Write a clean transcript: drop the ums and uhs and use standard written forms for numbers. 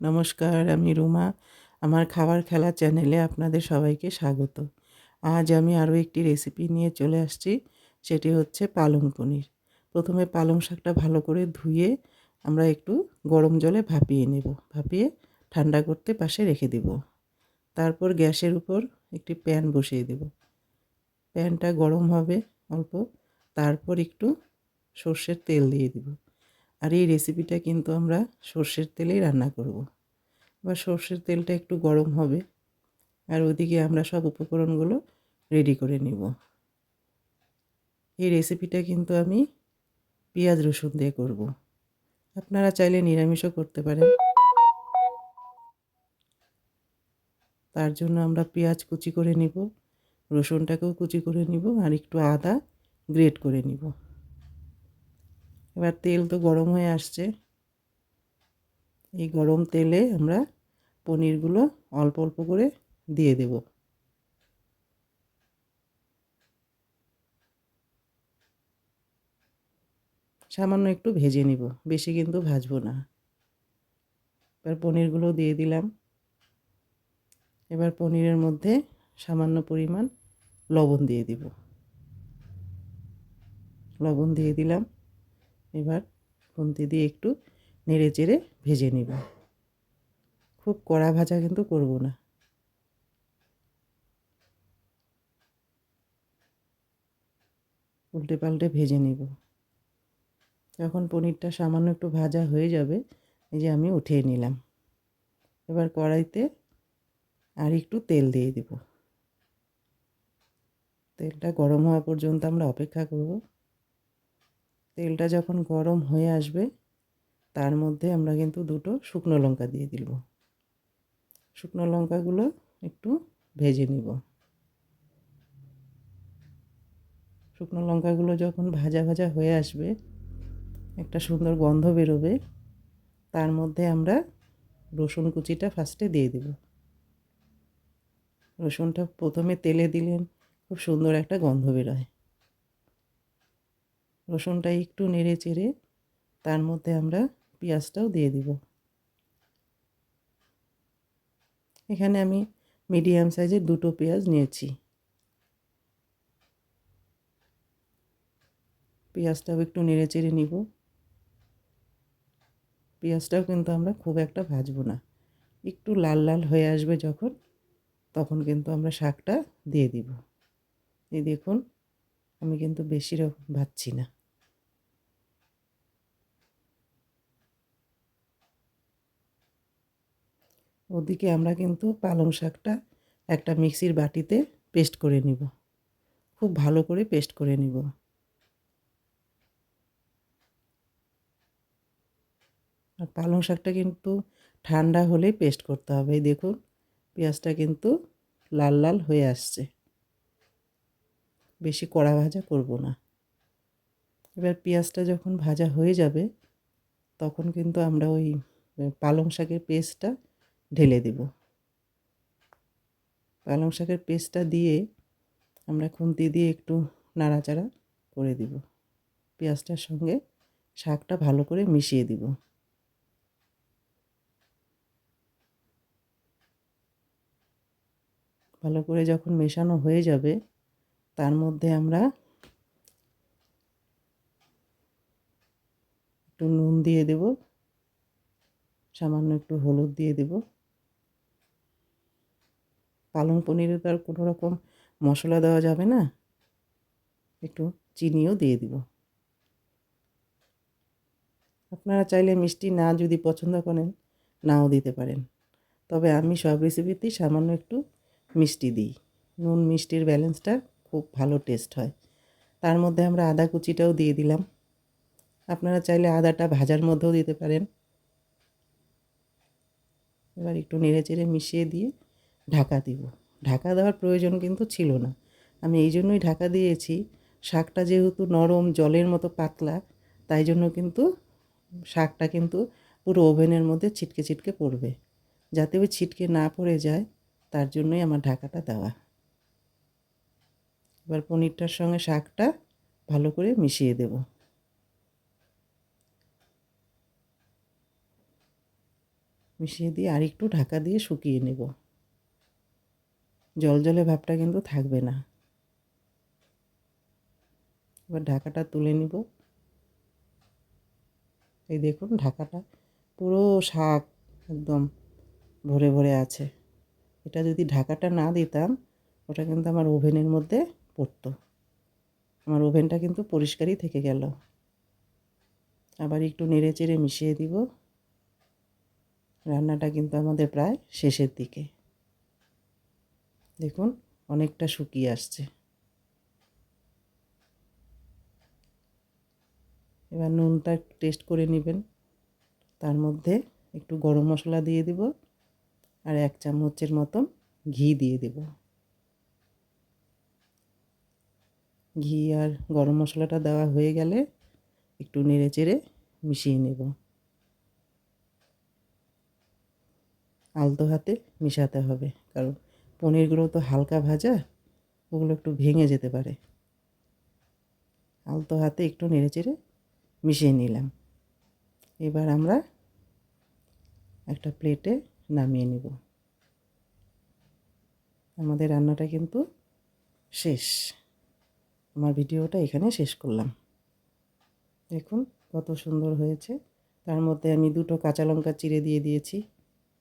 নমস্কার, আমি রুমা। আমার খাবার খেলা চ্যানেলে আপনাদের সবাইকে স্বাগত। আজ আমি আরও একটি রেসিপি নিয়ে চলে আসছি। সেটি হচ্ছে পালং পনির। প্রথমে পালং শাকটা ভালো করে ধুয়ে আমরা একটু গরম জলে ভাপিয়ে নেব। ভাপিয়ে ঠান্ডা করতে পাশে রেখে দেব। তারপর গ্যাসের উপর একটি প্যান বসিয়ে দেব। প্যানটা গরম হবে অল্প, তারপর একটু সর্ষের তেল দিয়ে দেব। আর এই রেসিপিটা কিন্তু আমরা সর্ষের তেলেই রান্না করব। বা সর্ষের তেলটা একটু গরম হবে, আর ওদিকে আমরা সব উপকরণগুলো রেডি করে নিব। এই রেসিপিটা কিন্তু আমি পেঁয়াজ রসুন দিয়ে করব। আপনারা চাইলে নিরামিষও করতে পারেন। তার জন্য আমরা পেঁয়াজ কুচি করে নিব, রসুনটাকেও কুচি করে নিব, আর একটু আদা গ্রেট করে নিব। এবার তেল তো গরম হয়ে আসছে। এই গরম তেলে আমরা পনিরগুলো অল্প অল্প করে দিয়ে দেব। সামান্য একটু ভেজে নিব, বেশি কিন্তু ভাজবো না। এবার পনিরগুলো দিয়ে দিলাম। এবার পনিরের মধ্যে সামান্য পরিমাণ লবণ দিয়ে দিব। লবণ দিয়ে দিলাম। এবার খুন্তি দিয়ে একটু নেড়ে চেড়ে ভেজে নিব। খুব কড়া ভাজা কিন্তু করব না। উল্টে পাল্টে ভেজে নিব। যখন পনিরটা সামান্য একটু ভাজা হয়ে যাবে, এই যে আমি উঠিয়ে নিলাম। এবার কড়াইতে আর একটু তেল দিয়ে দিব। তেলটা গরম হওয়া পর্যন্ত আমরা অপেক্ষা করব। তেলটা যখন গরম হয়ে আসবে, তার মধ্যে আমরা কিন্তু দুটো শুকনো লঙ্কা দিয়ে দিব। শুকনো লঙ্কাগুলো একটু ভেজে নিব। শুকনো লঙ্কাগুলো যখন ভাজা ভাজা হয়ে আসবে, একটা সুন্দর গন্ধ বেরোবে, তার মধ্যে আমরা রসুন কুচিটা ফার্স্টে দিয়ে দেব। রসুনটা প্রথমে তেলে দিলেন খুব সুন্দর একটা গন্ধ বেরোয়। রসুনটা একটু নেড়ে চেড়ে তার মধ্যে আমরা পেঁয়াজটাও দিয়ে দিব। এখানে আমি মিডিয়াম সাইজের দুটো পেঁয়াজ নিয়েছি। পেঁয়াজটাও একটু নেড়ে চেড়ে নিব। পেঁয়াজটাও কিন্তু আমরা খুব একটা ভাজবো না। একটু লাল লাল হয়ে আসবে যখন, তখন কিন্তু আমরা শাকটা দিয়ে দিব। এই দেখুন, আমি কিন্তু বেশি ভাজছি না। ওদিকে আমরা কিন্তু পালং শাকটা একটা মিক্সির বাটিতে পেস্ট করে নিব। খুব ভালো করে পেস্ট করে নিব। আর পালং শাকটা কিন্তু ঠান্ডা হলেই পেস্ট করতে হবে। এই দেখুন, পেঁয়াজটা কিন্তু লাল লাল হয়ে আসছে। বেশি কড়া ভাজা করব না। এবার পেঁয়াজটা যখন ভাজা হয়ে যাবে, তখন কিন্তু আমরা ওই পালং শাকের পেস্টটা ঢেলে দেব। পালং শাকের পেস্টটা দিয়ে আমরা খুন্তি দিয়ে একটু নাড়াচাড়া করে দিব। পেঁয়াজটার সঙ্গে শাকটা ভালো করে মিশিয়ে দিব। ভালো করে যখন মেশানো হয়ে যাবে, তার মধ্যে আমরা একটু নুন দিয়ে দেব, সামান্য একটু হলুদ দিয়ে দেব। পালং পনিরে তো আর কোনো রকম মশলা দেওয়া যাবে না, একটু চিনিও দিয়ে দিব। আপনারা চাইলে মিষ্টি না যদি পছন্দ করেন, নাও দিতে পারেন। তবে আমি সব রেসিপিতেই সামান্য একটু মিষ্টি দিই। নুন মিষ্টির ব্যালেন্সটা খুব ভালো টেস্ট হয়। তার মধ্যে আমরা আদা কুচিটাও দিয়ে দিলাম। আপনারা চাইলে আদাটা ভাজার মধ্যেও দিতে পারেন। এবার একটু নেড়েচেড়ে মিশিয়ে দিয়ে ঢাকা দিব। ঢাকা দেওয়ার প্রয়োজন কিন্তু ছিল না। আমি এই জন্যই ঢাকা দিয়েছি, শাকটা যেহেতু নরম জলের মতো পাতলা, তাই জন্য কিন্তু শাকটা কিন্তু পুরো ওভেনের মধ্যে ছিটকে ছিটকে পড়বে। যাতে ওই ছিটকে না পড়ে যায়, তার জন্যই আমার ঢাকাটা দেওয়া। এবার পনিরটার সঙ্গে শাকটা ভালো করে মিশিয়ে দেব। মিশিয়ে দিয়ে আর একটু ঢাকা দিয়ে শুকিয়ে নেব। জলজলে ভাবটা কিন্তু থাকবে না। এবার ঢাকাটা তুলে নিব। এই দেখুন ঢাকাটা পুরো শাক একদম ভরে ভরে আছে। এটা যদি ঢাকাটা না দিতাম ওটা কিন্তু আমার ওভেনের মধ্যে পড়তো। আমার ওভেনটা কিন্তু পরিষ্কারই থেকে গেল। আবার একটু নেড়ে চেড়ে মিশিয়ে দিব। রান্নাটা কিন্তু আমাদের প্রায় শেষের দিকে। দেখুন অনেকটা শুকিয়ে আসছে। এবার নুনটা একটু টেস্ট করে নেবেন। তার মধ্যে একটু গরম মশলা দিয়ে দিব আর 1 চামচের মতন ঘি দিয়ে দেব। ঘি আর গরম মশলাটা দেওয়া হয়ে গেলে একটু নেড়ে চেড়ে মিশিয়ে নেব। আলতো হাতে মিশাতে হবে, কারণ পনিরগুলো তো হালকা ভাজা, ওগুলো একটু ভেঙে যেতে পারে। আলতো হাতে একটু নেড়ে চেড়ে মিশিয়ে নিলাম। এবার আমরা একটা প্লেটে নামিয়ে নেব। আমাদের রান্নাটা কিন্তু শেষ। আমার ভিডিওটা এখানে শেষ করলাম। দেখুন কত সুন্দর হয়েছে। তার মধ্যে আমি 2টো কাঁচা লঙ্কা চিড়ে দিয়ে দিয়েছি।